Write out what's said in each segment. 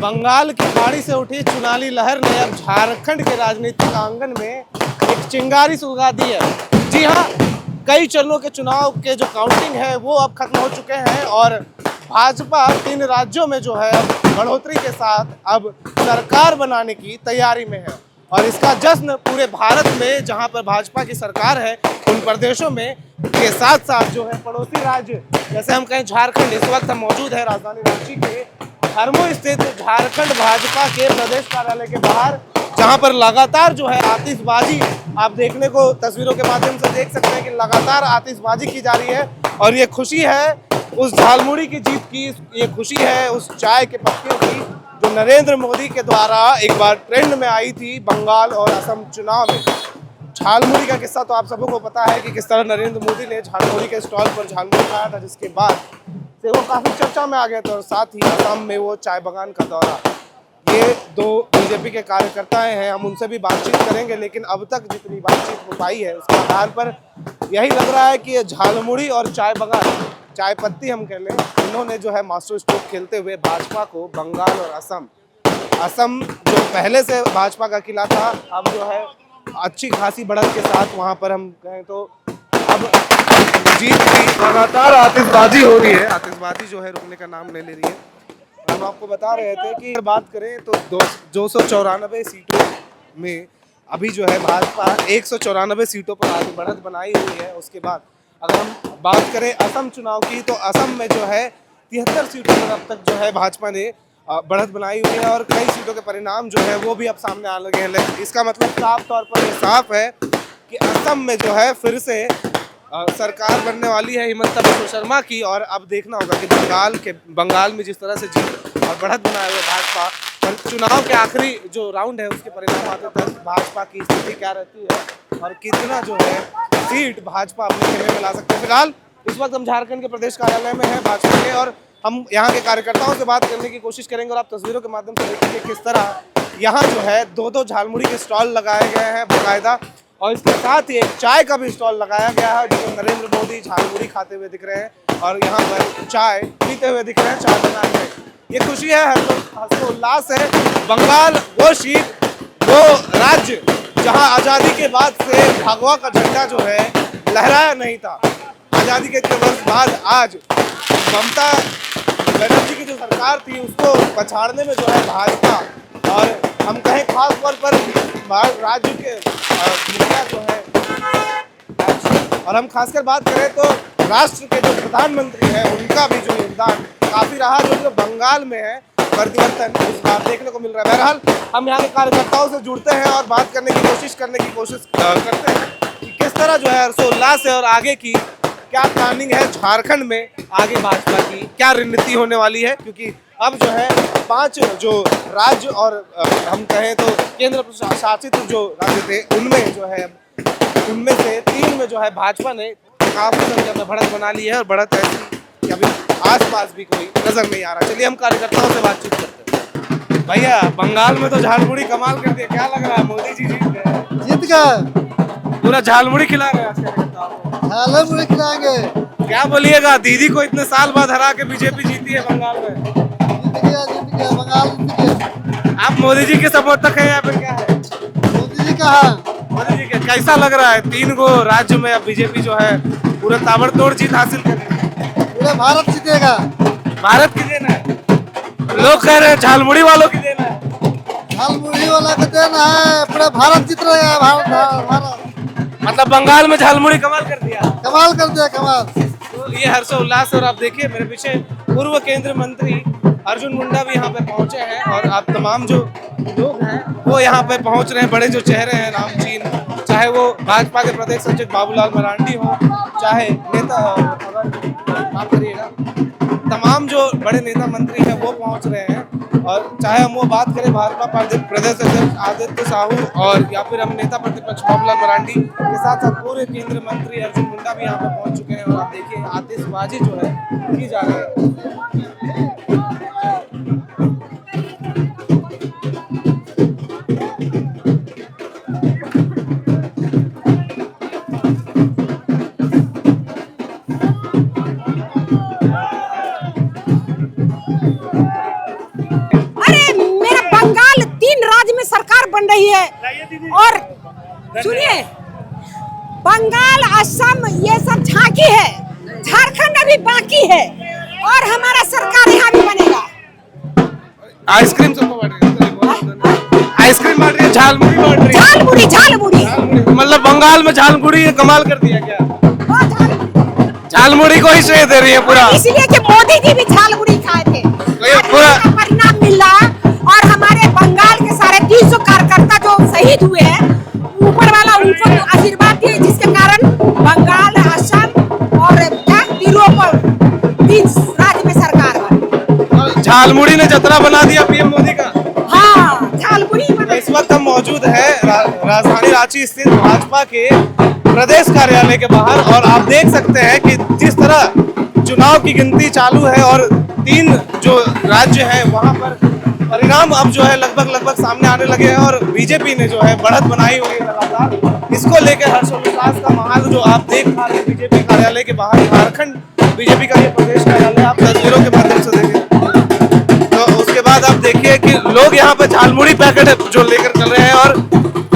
बंगाल की खाड़ी से उठी चुनावी लहर ने अब झारखंड के राजनीतिक आंगन में एक चिंगारी सुलगा दी है। जी हाँ, कई चरणों के चुनाव के जो काउंटिंग है वो अब खत्म हो चुके हैं और भाजपा 3 राज्यों में जो है अब बढ़ोतरी के साथ अब सरकार बनाने की तैयारी में है और इसका जश्न पूरे भारत में जहां पर भाजपा की सरकार है उन प्रदेशों में के साथ साथ जो है पड़ोसी राज्य जैसे हम कहें झारखंड, इस वक्त हम मौजूद है राजधानी रांची के हरमो स्थित झारखंड भाजपा के प्रदेश कार्यालय के बाहर, जहां पर लगातार जो है आतिशबाजी आप देखने को तस्वीरों के माध्यम से देख सकते हैं कि लगातार आतिशबाजी की जा रही है और ये खुशी है उस झालमुड़ी की जीत की, ये खुशी है उस चाय के पत्तियों की जो नरेंद्र मोदी के द्वारा एक बार ट्रेंड में आई थी बंगाल और असम चुनाव में। झालमुड़ी का किस्सा तो आप सबको पता है कि किस तरह नरेंद्र मोदी ने झालमुड़ी के स्टॉल पर झालमुड़ी खाया था, जिसके बाद से वो काफी चर्चा में आ गए थे और साथ ही असम में वो चाय बागान का दौरा। ये 2 बीजेपी के कार्यकर्ता हैं, हम उनसे भी बातचीत करेंगे, लेकिन अब तक जितनी बातचीत हो पाई है उसके आधार पर यही लग रहा है कि ये झालमुड़ी और चाय बागान, चाय पत्ती हम कह लें, इन्होंने जो है मास्टर स्ट्रोक खेलते हुए भाजपा को बंगाल और असम जो पहले से भाजपा का किला था, अब जो है अच्छी खासी बढ़त के साथ वहाँ पर हम कहें तो अब जीत की लगातार आतिशबाजी हो रही है। आतिशबाजी जो है रुकने का नाम नहीं ले रही है। हम आपको बता रहे थे कि अगर बात करें तो 294 सीटों में अभी जो है भाजपा 194 सीटों पर आगे बढ़त बनाई हुई है। उसके बाद अगर हम बात करें असम चुनाव की तो असम में जो है 73 सीटों पर अब तक जो है भाजपा ने बढ़त बनाई हुई है और कई सीटों के परिणाम जो है वो भी अब सामने आने लगे हैं। लेकिन इसका मतलब साफ तौर पर ये साफ है कि असम में जो है फिर से सरकार बनने वाली है हिमंता बिस्वा शर्मा की और अब देखना होगा कि बंगाल में जिस तरह से जीत और बढ़त बनाए हुए भाजपा और चुनाव के आखिरी जो राउंड है उसके परिणाम आते तक भाजपा की स्थिति क्या रहती है और कितना जो है सीट भाजपा अपने खेमे में ला सकते हैं। फिलहाल इस वक्त हम झारखंड के प्रदेश कार्यालय में हैं भाजपा के और हम यहाँ के कार्यकर्ताओं से बात करने की कोशिश करेंगे और आप तस्वीरों के माध्यम से देखेंगे किस तरह यहाँ जो है 2-2 झालमुड़ी के स्टॉल लगाए गए हैं बाकायदा और इसके साथ ही एक चाय का भी स्टॉल लगाया गया है जिसमें नरेंद्र मोदी झालमुड़ी खाते हुए दिख रहे हैं और यहाँ पर चाय पीते हुए दिख रहे हैं, चाय बना रहे हैं। ये खुशी है, हर्षोल्लास है। बंगाल वो सीट, वो राज्य जहाँ आज़ादी के बाद से भगवा का झंडा जो है लहराया नहीं था। आज़ादी के इतने वर्ष बाद आज ममता बनर्जी की जो सरकार थी उसको पछाड़ने में जो है भाजपा और हम कहें खास तौर पर राज्य के मीडिया जो है और हम खासकर बात करें तो राष्ट्र के जो प्रधानमंत्री हैं उनका भी जो योगदान काफी रहा जो बंगाल में है परिवर्तन इस बार देखने को मिल रहा है। बहरहाल हम यहाँ के कार्यकर्ताओं से जुड़ते हैं और बात करने की कोशिश करते हैं कि किस तरह जो है हर्षोल्लास है और आगे की क्या प्लानिंग है झारखंड में, आगे भाजपा की क्या रणनीति होने वाली है, क्योंकि अब जो है 5 जो राज्य और हम कहें तो केंद्र शासित जो राज्य थे उनमें जो है उनमें से 3 में जो है भाजपा ने काफी संख्या में बढ़त बना ली है और बढ़त ऐसी कि अभी आसपास भी कोई नजर नहीं आ रहा। चलिए हम कार्यकर्ताओं से बातचीत करते हैं। भैया बंगाल में तो झालमुड़ी कमाल कर दिया, क्या लग रहा है मोदी जी जीत गए? पूरा झालमुड़ी खिला रहे हैं, झालमुड़ी खिलाएंगे। क्या बोलिएगा, दीदी को इतने साल बाद हरा के बीजेपी जीती है बंगाल में। जीत गया बंगाल। आप मोदी जी के सपोर्ट तक है या फिर क्या है? मोदी जी का है। मोदी जी का कैसा लग रहा है 3 गो राज्य में अब बीजेपी जो है पूरा ताबड़तोड़ जीत हासिल करेगी? पूरा भारत जीतेगा। भारत की देना है, लोग कह रहे हैं झालमुड़ी वालों की देना है। झालमुड़ी वाला का देना है, पूरा भारत जीत रहा है। भारत मतलब बंगाल में झालमुड़ी कमाल कर दिया कमाल। तो ये हर्षोल्लास और आप देखिए मेरे पीछे पूर्व केंद्रीय मंत्री अर्जुन मुंडा भी यहाँ पे पहुंचे हैं और आप तमाम जो लोग हैं वो यहाँ पे पहुंच रहे हैं। बड़े जो चेहरे हैं नामचीन, चाहे वो भाजपा के प्रदेश सचिव बाबूलाल मरांडी हो, चाहे नेता आप करिएगा तमाम जो बड़े नेता मंत्री हैं वो पहुंच रहे हैं और चाहे हम वो बात करें भाजपा प्रदेश अध्यक्ष आदित्य साहू और या फिर हम नेता प्रतिपक्ष बाबूलाल मरांडी के साथ साथ पूरे केंद्रीय मंत्री अर्जुन मुंडा भी यहाँ पे पहुंच चुके हैं और आप देखिए आतिशबाजी जो है की जा रही है। और सुनिए, बंगाल, असम ये सब झांकी है, झारखंड अभी बाकी है और हमारा सरकार यहाँ भी बनेगा। आइसक्रीम सबको बांट रही है, आइसक्रीम बांट रही है, झालमुड़ी बांट रही है। झालमुड़ी, झालमुड़ी, मतलब बंगाल में झालमुड़ी ये कमाल कर दिया क्या? हाँ, झालमुड़ी। झालमुड़ी को ही श्रेय दे रही है पूरा। इसलिए कि मोदी जी भी झालमुड़ी खाए थे, ये पूरा परिणाम मिल रहा है। और हमारे बंगाल के 350 कार्यकर्ता जो शहीद हुए हैं, ऊपर वाला उनको आशीर्वाद दिए, जिसके कारण बंगाल, असम और तीनों पर 3 राज्य में सरकार बनी। झालमुड़ी ने जतरा बना दिया पीएम मोदी का। हाँ, झालमुड़ी। इस वक्त हम मौजूद है राजधानी रांची स्थित भाजपा के प्रदेश कार्यालय के बाहर और आप देख सकते हैं कि जिस तरह चुनाव की गिनती चालू है और 3 जो राज्य हैं वहां पर परिणाम अब जो है लगभग सामने आने लगे हैं और बीजेपी ने जो है बढ़त बनाई हुई है लगातार। इसको लेकर हर्षोल्लास का माहौल जो आप देख पा रहे हैं बीजेपी कार्यालय के बाहर, झारखंड बीजेपी का ये प्रदेश कार्यालय आप तस्वीरों के माध्यम से देखें तो उसके बाद आप देखिए कि लोग यहाँ पे झालमुड़ी पैकेट जो लेकर चल रहे हैं और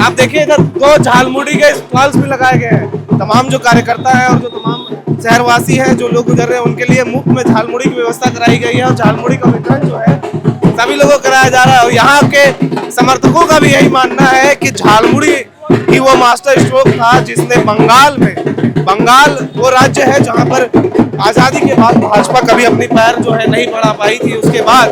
आप देखिए इधर 2 झालमुड़ी के स्टॉल्स भी लगाए गए हैं। तमाम जो कार्यकर्ता है और जो तमाम शहरवासी हैं जो लोग गुजर रहे हैं उनके लिए मुफ्त में झालमुड़ी की व्यवस्था कराई गई है और झालमुड़ी का वितरण जो है सभी लोगों को कराया जा रहा है। और यहाँ के समर्थकों का भी यही मानना है कि झालमुड़ी ही वो मास्टर स्ट्रोक था जिसने बंगाल वो राज्य है जहाँ पर आजादी के बाद भाजपा कभी अपनी पैर जो है नहीं बढ़ा पाई थी। उसके बाद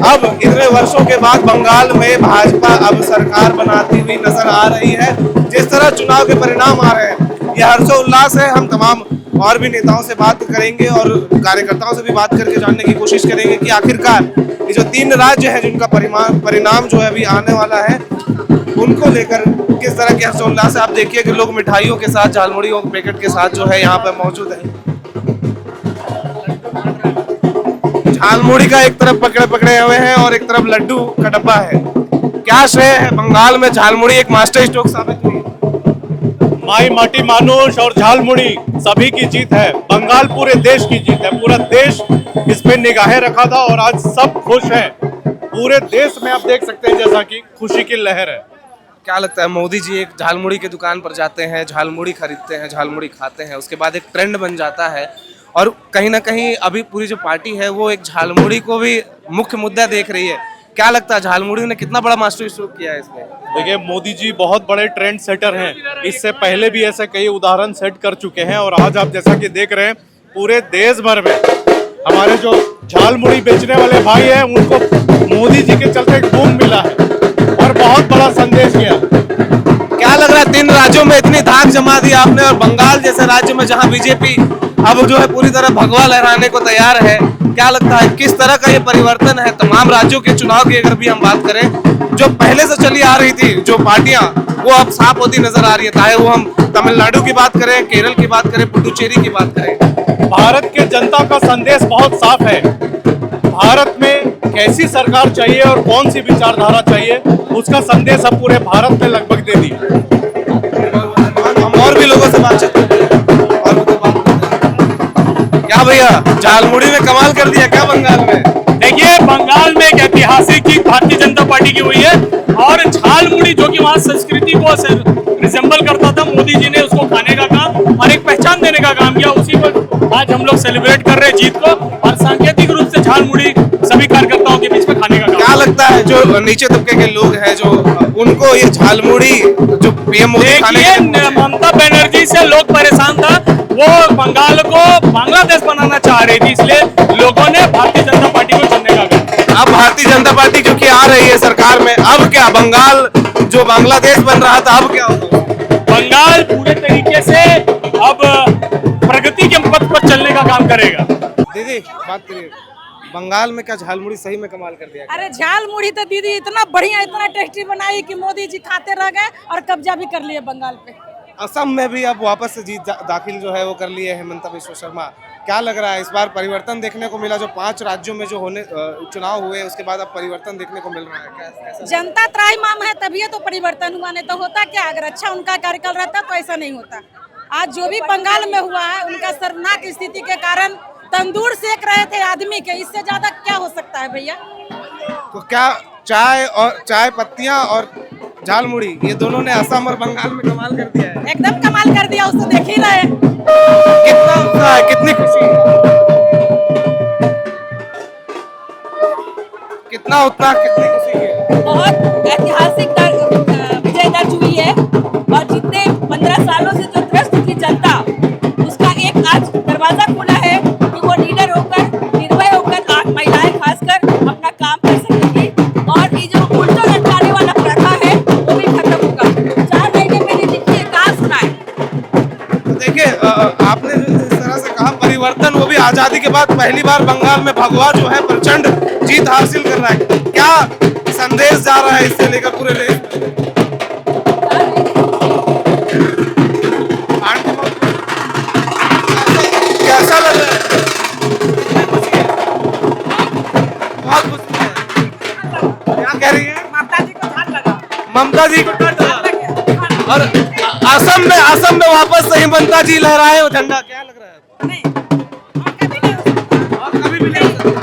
अब इतने वर्षों के बाद बंगाल में भाजपा अब सरकार बनाती हुई नजर आ रही है। जिस तरह चुनाव के परिणाम आ रहे हैं यह हर्षोल्लास है। हम तमाम और भी नेताओं से बात करेंगे और कार्यकर्ताओं से भी बात करके जानने की कोशिश करेंगे कि आखिरकार ये जो 3 राज्य हैं जिनका परिणाम जो है अभी आने वाला है उनको लेकर किस तरह के हर्षोल्लास है। आप देखिए कि लोग मिठाइयों के साथ, झालमुड़ियों के पैकेट के साथ जो है यहाँ पर मौजूद है। झालमुड़ी का एक तरफ पकड़े हुए हैं और एक तरफ लड्डू का डब्बा है। क्या श्रेय है बंगाल में झालमुड़ी एक मास्टर स्ट्रोक साबित हुई? माई माटी मानुष और झालमुड़ी सभी की जीत है। बंगाल पूरे देश की जीत है। पूरा देश इस पे निगाहें रखा था और आज सब खुश हैं। पूरे देश में आप देख सकते हैं जैसा कि खुशी की लहर है। क्या लगता है मोदी जी एक झालमुड़ी की दुकान पर जाते हैं, झालमुड़ी खरीदते हैं, झालमुड़ी खाते हैं, उसके बाद एक ट्रेंड बन जाता है और कहीं ना कहीं अभी पूरी जो पार्टी है वो एक झालमुड़ी को भी मुख्य मुद्दा देख रही है। क्या लगता है झालमुड़ी ने कितना बड़ा मास्टर स्ट्रोक किया है इसमें? देखिए मोदी जी बहुत बड़े ट्रेंड सेटर हैं। इससे पहले भी ऐसे कई उदाहरण सेट कर चुके हैं और आज आप जैसा कि देख रहे हैं पूरे देश भर में हमारे जो झालमुड़ी बेचने वाले भाई हैं उनको मोदी जी के चलते एक बूम मिला है और बहुत बड़ा संदेश गया। क्या लग रहा है 3 राज्यों में इतनी धाक जमा दी आपने और बंगाल जैसे राज्य में जहां बीजेपी अब जो है पूरी तरह भगवा लहराने को तैयार है, क्या लगता है किस तरह का ये परिवर्तन है तमाम राज्यों के चुनाव की? अगर भी हम बात करें जो पहले से चली आ रही थी जो पार्टियां वो अब साफ होती नजर आ रही है, चाहे वो हम तमिलनाडु की बात करें, केरल की बात करें, पुडुचेरी की बात करें। भारत के जनता का संदेश बहुत साफ है। भारत में कैसी सरकार चाहिए और कौन सी विचारधारा चाहिए उसका संदेश अब पूरे भारत में लगभग दे दिया। हम और भी लोगों से बातचीत क्या भैया झालमुड़ी ने कमाल कर दिया क्या बंगाल में? देखिए बंगाल में एक ऐतिहासिक जीत भारतीय जनता पार्टी की हुई है और झालमुड़ी जो कि वहाँ संस्कृति को रिजेंबल करता था, मोदी जी ने उसको खाने का काम और एक पहचान देने का काम किया। उसी पर आज हम लोग सेलिब्रेट कर रहे हैं जीत को और सांकेतिक रूप से झालमुड़ी सभी कार्यकर्ताओं के बीच में खाने का काम। क्या लगता है जो नीचे तबके के लोग हैं जो उनको ये झालमुड़ी जो पीएम मोदी खाने ममता बनर्जी से लोग परेशान था, वो बंगाल को बांग्लादेश बनाना चाह रही थी, इसलिए लोगों ने भारतीय जनता पार्टी को चुनने का काम। अब भारतीय जनता पार्टी क्योंकि आ रही है सरकार में, अब क्या बंगाल जो बांग्लादेश बन रहा था अब क्या होगा? बंगाल पूरे तरीके से अब प्रगति के पथ पर चलने का काम करेगा। दीदी बात करिए, बंगाल में क्या झालमुड़ी सही में कमाल कर दिया? अरे झालमुड़ी तो दीदी इतना बढ़िया, इतना टेस्टी बनाई कि मोदी जी खाते रह गए और कब्जा भी कर लिए बंगाल पे। असम में भी अब वापस से जीत दाखिल जो है वो कर लिए हेमंत बिस्वा शर्मा। क्या लग रहा है इस बार परिवर्तन देखने को मिला? जो 5 राज्यों में जो चुनाव हुए उसके बाद अब परिवर्तन देखने को मिल रहा है, कैसा? जनता त्राहिमाम है तभी तो परिवर्तन हुआ, नहीं तो होता क्या? अगर अच्छा उनका कार्यकाल रहता तो ऐसा नहीं होता। आज जो भी बंगाल में हुआ है उनका शर्मनाक स्थिति के कारण तंदूर सेक रहे थे आदमी के, इससे ज्यादा क्या हो सकता है भैया? तो क्या चाय पत्तियां और झालमुड़ी, ये दोनों ने असम और बंगाल में कमाल कर दिया है। एकदम कमाल कर दिया, उसको देख ही रहे हैं। कितना उत्साह है, कितनी खुशी है, कितना उत्साह, कितनी खुशी है। बहुत ऐतिहासिक विजय दर्ज हुई है और जितने 15 सालों से जो त्रस्त थी जनता, उसका एक आज दरवाजा खुला है कि वो लीडर होकर, निर्भय होकर, 8 महिलाएं खासकर अपना काम कर सकेंगी और ये जो उल्टो लटकाने वाला प्रथा है वो भी खत्म होगा। 4 महीने में देखिए कहाँ सुना है। तो देखिए आपने जिस तरह से कहा परिवर्तन, वो भी आजादी के बाद पहली बार बंगाल में भगवा जो है प्रचंड जीत हासिल कर रहा है। क्या संदेश जा रहा है इससे लेकर पूरे देश में? कैसा लग रहा है? बहुत खुशी है। क्या कह रही है? ममता जी को हाथ लगा। ममता जी को डर लगा। और असम में वापस से ममता जी लहराए हो झंडा, क्या लग रहा है? नहीं, और कभी नहीं हो सकता। और कभी भी नहीं हो सकता।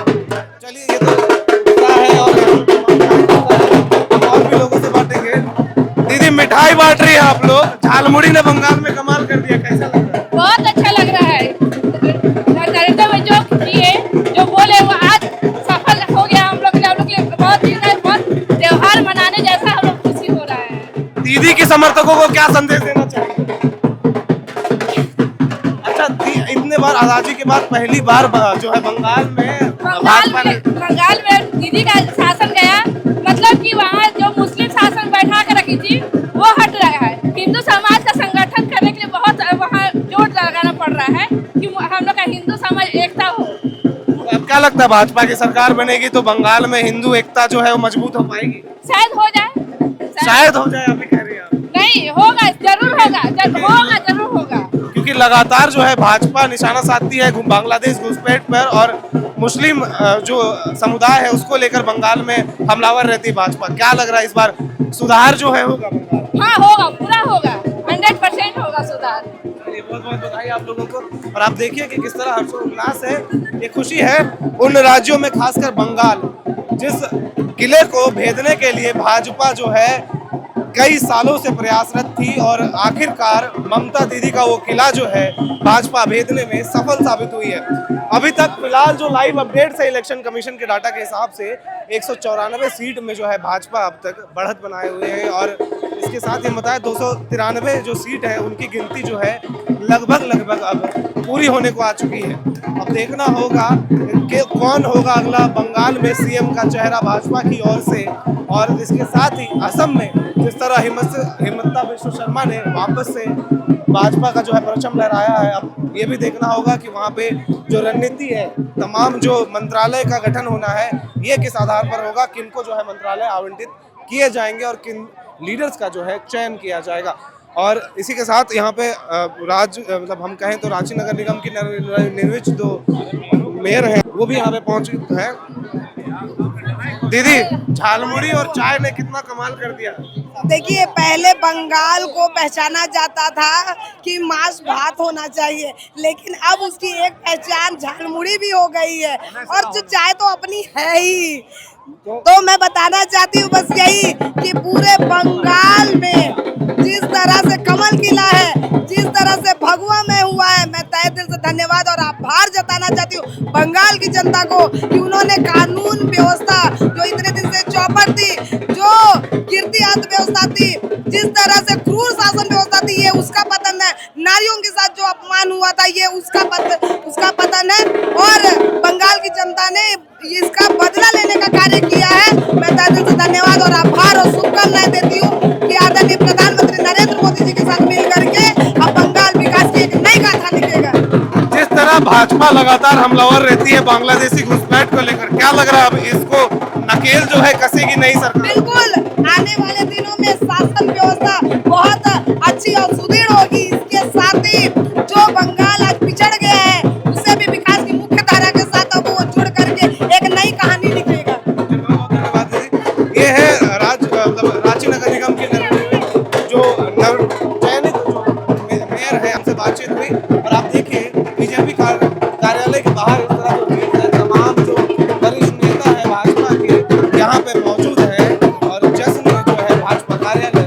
चलिए ये तो क्या है और भी लोगों से बांटेंगे। दीदी मिठाई बांट रही है आप लोग, झालमुड़ी ने बंगाल में कमाल कर दिया, कैसा लग रहा है? बहुत अच्छा लग रहा है। नरेंद्र मोदी जो किए, जो बोले वो आज सफल हो गया। हम लोग के लिए बहुत दिन है, बहुत त्योहार मनाने जैसा हम लोग खुशी हो रहा है। दीदी के समर्थकों को क्या संदेश देना चाहिए? अच्छा, इतने बार आजादी के बाद पहली बार जो है बंगाल में बंगाल में दीदी का शासन गया, मतलब कि वहाँ जो मुस्लिम शासन बैठा कर रखी थी वो हट रहा है। हिंदू समाज का संगठन करने के लिए बहुत वहाँ जोर लगाना पड़ रहा है कि हम लोग का हिंदू समाज एकता हो। अब क्या लगता है भाजपा की सरकार बनेगी तो बंगाल में हिंदू एकता जो है वो मजबूत हो पाएगी? शायद हो जाए, शायद हो जाए, अभी कह रही है आप। नहीं होगा, जरूर होगा, जरूर होगा। क्योंकि लगातार जो है भाजपा निशाना साधती है बांग्लादेश घुसपैठ पर और मुस्लिम जो समुदाय है उसको लेकर बंगाल में हमलावर रहती है भाजपा। क्या लग रहा है इस बार सुधार जो है होगा बंगाल? हाँ होगा, पूरा होगा, 100% होगा सुधार। बहुत बहुत बधाई आप लोगों को। और आप देखिए कि किस तरह हर्षोल्लास है, ये खुशी है उन राज्यों में, खासकर बंगाल जिस किले को भेदने के लिए भाजपा जो है कई सालों से प्रयासरत थी और आखिरकार ममता दीदी का वो किला जो है भाजपा भेदने में सफल साबित हुई है। अभी तक फिलहाल जो लाइव अपडेट्स है इलेक्शन कमीशन के डाटा के हिसाब से 194 सीट में जो है भाजपा अब तक बढ़त बनाए हुए हैं और इसके साथ ही बताया 293 जो सीट है उनकी गिनती जो है लगभग अब पूरी होने को आ चुकी है। अब देखना होगा कि कौन होगा अगला बंगाल में सीएम का चेहरा भाजपा की ओर से। और इसके साथ ही असम में जिस तरह हिमंता बिश्व शर्मा ने वापस से भाजपा का जो है परचम लहराया है, अब ये भी देखना होगा कि वहाँ पे जो रणनीति है, तमाम जो मंत्रालय का गठन होना है, ये किस आधार पर होगा, किनको जो है मंत्रालय आवंटित किए जाएंगे और किन लीडर्स का जो है चयन किया जाएगा। और इसी के साथ यहाँ पे मतलब हम कहें तो रांची नगर निगम की निर्विच जो मेयर हैं वो भी यहाँ पे पहुँच हैं। दीदी, झालमुड़ी और चाय ने कितना कमाल कर दिया। देखिए, पहले बंगाल को पहचाना जाता था कि मांस भात होना चाहिए, लेकिन अब उसकी एक पहचान झालमुड़ी भी हो गई है और जो चाय तो अपनी है ही। तो मैं बताना चाहती हूँ बस यही कि पूरे बंगाल में जिस तरह से कमल खिला है, जिस तरह से भगवा में हुआ है, मैं तहे दिल से धन्यवाद और आभार जताना चाहती हूँ बंगाल की जनता को कि उन्होंने कानून व्यवस्था जो इतने दिन से चौपट थी, जो गिरती अर्थव्यवस्था थी, जिस तरह से क्रूर शासन व्यवस्था थी, ये उसका पतन है। नारियों के साथ जो अपमान हुआ था, ये उसका पतन है और बंगाल की जनता ने इसका बदला लेने का कार्य किया है। मैं तहे दिल से धन्यवाद और आभार और शुभकामनाएं देती हूँ कि आदरणीय प्रधानमंत्री नरेंद्र मोदी जी के साथ मिल करके अब बंगाल विकास की एक नई गाथा लिखेगा। जिस तरह भाजपा लगातार हमलावर रहती है बांग्लादेशी घुसपैठ को लेकर, क्या लग रहा है अब इसको नकेल जो है कसेगी नई सरकार? बिल्कुल, आने वाले दिनों में शासन व्यवस्था बहुत अच्छी और सुदृढ़ होगी। इसके साथ ही जो बंगाल आज पिछड़ गया है उसे भी विकास की मुख्य धारा के साथ अब वो जुड़ करके एक नई कहानी लिखेगा। धन्यवाद दीदी। ये है रांची नगर निगम की जो चयनित मेयर है, हमसे बातचीत हुई और आप देखिए बीजेपी कार्यालय के बाहर इस तरह जो भीड़ है, तमाम जो वरिष्ठ नेता है भाजपा के यहाँ पे मौजूद है और जश्न जो है भाजपा कार्यालय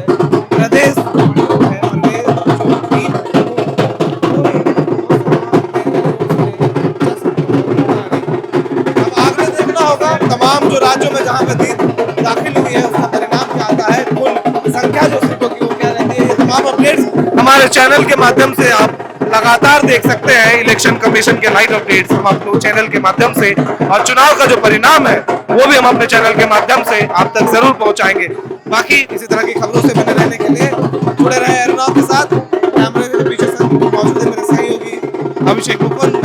जहाँ पे जीत दाखिल हुई है उसका परिणाम क्या आता है, कुल संख्या जो सीटों की वो क्या रहती है, ये तमाम अपडेट्स हमारे चैनल के माध्यम से आप लगातार देख सकते हैं। इलेक्शन कमीशन के लाइव अपडेट्स हम अपने चैनल के माध्यम से, और चुनाव का जो परिणाम है वो भी हम अपने चैनल के माध्यम से आप तक जरूर पहुंचाएंगे। बाकी इसी तरह की खबरों से बने रहने के लिए जुड़े रहे अरुणाव के साथ। कैमरे के पीछे से मौजूद है मेरे सहयोगी अभिषेक मुकुंद।